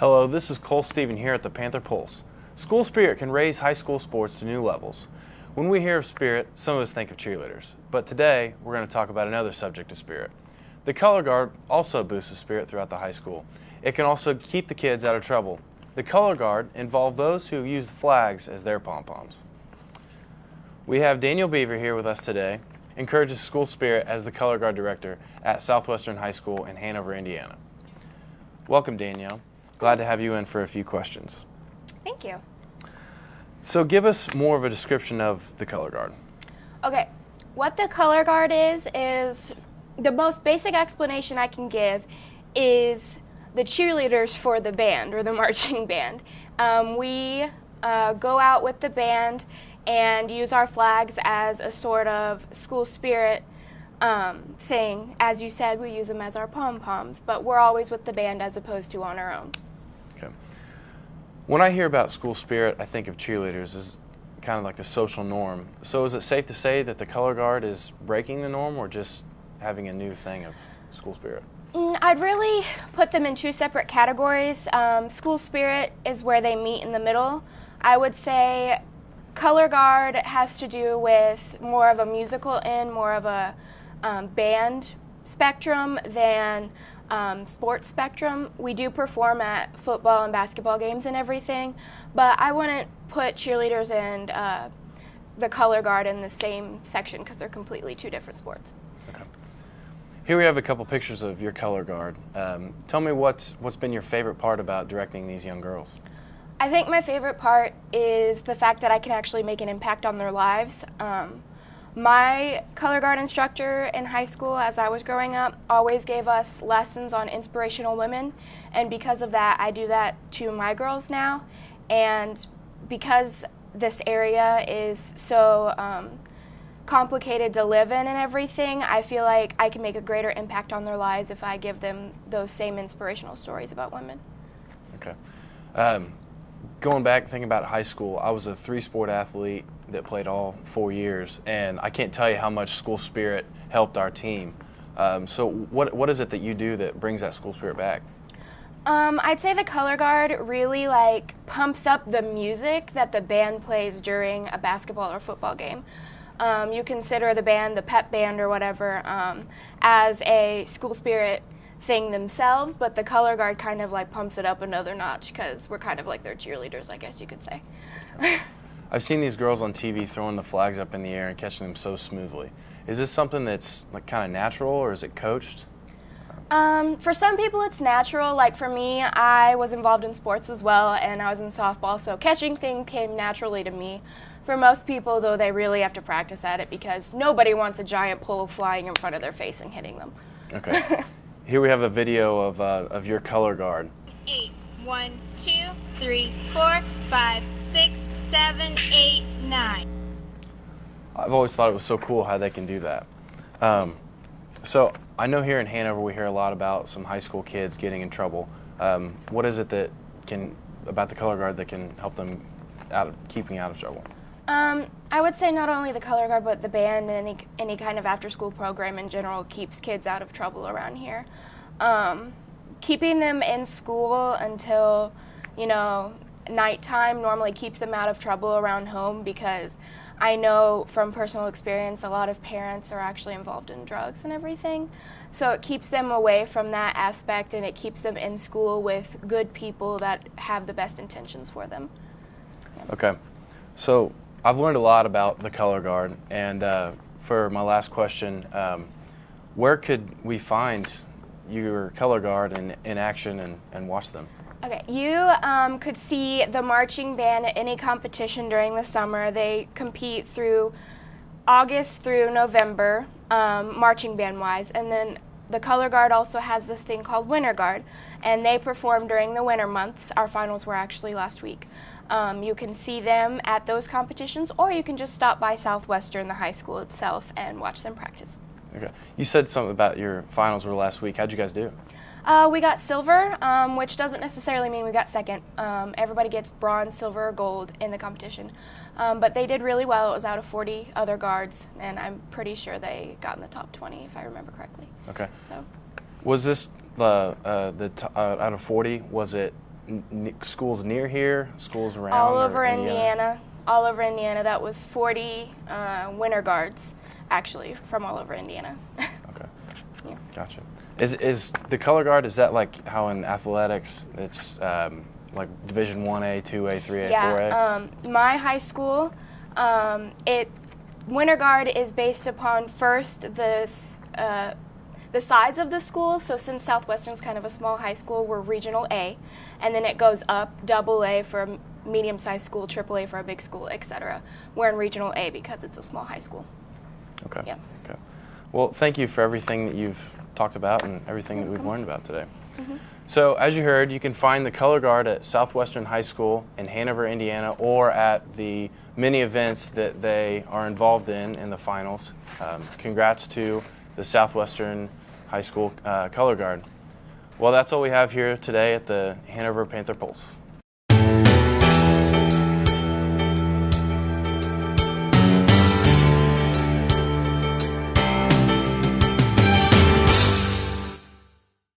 Hello, this is Khole Stephen here at the Panther Pulse. School spirit can raise high school sports to new levels. When we hear of spirit, some of us think of cheerleaders. But today, we're going to talk about another subject of spirit. The color guard also boosts the spirit throughout the high school. It can also keep the kids out of trouble. The color guard involve those who use the flags as their pom-poms. We have Danielle Beaver here with us today, encourages school spirit as the color guard director at Southwestern High School in Hanover, Indiana. Welcome, Danielle. Glad to have you in for a few questions. Thank you. So give us more of a description of the color guard. Okay, what the color guard is the most basic explanation I can give is the cheerleaders for the band or the marching band. We go out with the band and use our flags as a sort of school spirit thing. As you said, we use them as our pom-poms, but we're always with the band as opposed to on our own. Okay. When I hear about school spirit, I think of cheerleaders as kind of like the social norm. So is it safe to say that the color guard is breaking the norm or just having a new thing of school spirit? I'd really put them in two separate categories. School spirit is where they meet in the middle. I would say color guard has to do with more of a musical end, more of a band spectrum than sports spectrum. We do perform at football and basketball games and everything, but I wouldn't put cheerleaders and the color guard in the same section because they're completely two different sports. Okay. Here we have a couple pictures of your color guard. Tell me what's been your favorite part about directing these young girls? I think my favorite part is the fact that I can actually make an impact on their lives. My color guard instructor in high school, as I was growing up, always gave us lessons on inspirational women, and because of that, I do that to my girls now. And because this area is so complicated to live in and everything, I feel like I can make a greater impact on their lives if I give them those same inspirational stories about women. Okay. Going back, thinking about high school, I was a three-sport athlete that played all 4 years, and I can't tell you how much school spirit helped our team. So what is it that you do that brings that school spirit back? I'd say the color guard really pumps up the music that the band plays during a basketball or football game. You consider the band, the pep band or whatever, as a school spirit thing themselves, but the color guard kind of pumps it up another notch because we're kind of like their cheerleaders, I guess you could say. I've seen these girls on TV throwing the flags up in the air and catching them so smoothly. Is this something that's kind of natural, or is it coached? For some people it's natural. Like for me, I was involved in sports as well, and I was in softball, so catching things came naturally to me. For most people, though, they really have to practice at it because nobody wants a giant pole flying in front of their face and hitting them. Okay. Here we have a video of your color guard. 8, 1, 2, 3, 4, 5, 6, 7, 8, 9. I've always thought it was so cool how they can do that. So I know here in Hanover we hear a lot about some high school kids getting in trouble. What is it about the color guard that can help them keeping out of trouble? I would say not only the color guard, but the band and any kind of after-school program in general keeps kids out of trouble around here. Keeping them in school until, nighttime normally keeps them out of trouble around home because I know from personal experience a lot of parents are actually involved in drugs and everything. So it keeps them away from that aspect and it keeps them in school with good people that have the best intentions for them. Yeah. Okay. So I've learned a lot about the color guard, and for my last question, where could we find your color guard in action and watch them? Okay, you could see the marching band at any competition during the summer. They compete through August through November, marching band-wise, and then the color guard also has this thing called Winter Guard, and they perform during the winter months. Our finals were actually last week. You can see them at those competitions, or you can just stop by Southwestern, the high school itself, and watch them practice. Okay. You said something about your finals were last week. How'd you guys do? We got silver, which doesn't necessarily mean we got second. Everybody gets bronze, silver, or gold in the competition. But they did really well. It was out of 40 other guards, and I'm pretty sure they got in the top 20, if I remember correctly. Okay. So. Was this out of 40? Was it schools near here, schools around? All or over Indiana. All over Indiana. That was 40 winter guards, actually, from all over Indiana. Okay. Yeah. Gotcha. Is the color guard, is that like how in athletics it's like Division 1A, 2A, 3A, 4A? Yeah. My high school, winter guard is based upon first the size of the school. So since Southwestern's kind of a small high school, we're Regional A, and then it goes up AA for a medium-sized school, AAA for a big school, etc. We're in Regional A because it's a small high school. Okay. Yeah. Okay. Well, thank you for everything that you've talked about and everything that we've learned about today. Mm-hmm. So, as you heard, you can find the color guard at Southwestern High School in Hanover, Indiana, or at the many events that they are involved in the finals. Congrats to the Southwestern High School color guard. Well, that's all we have here today at the Hanover Panther Pulse.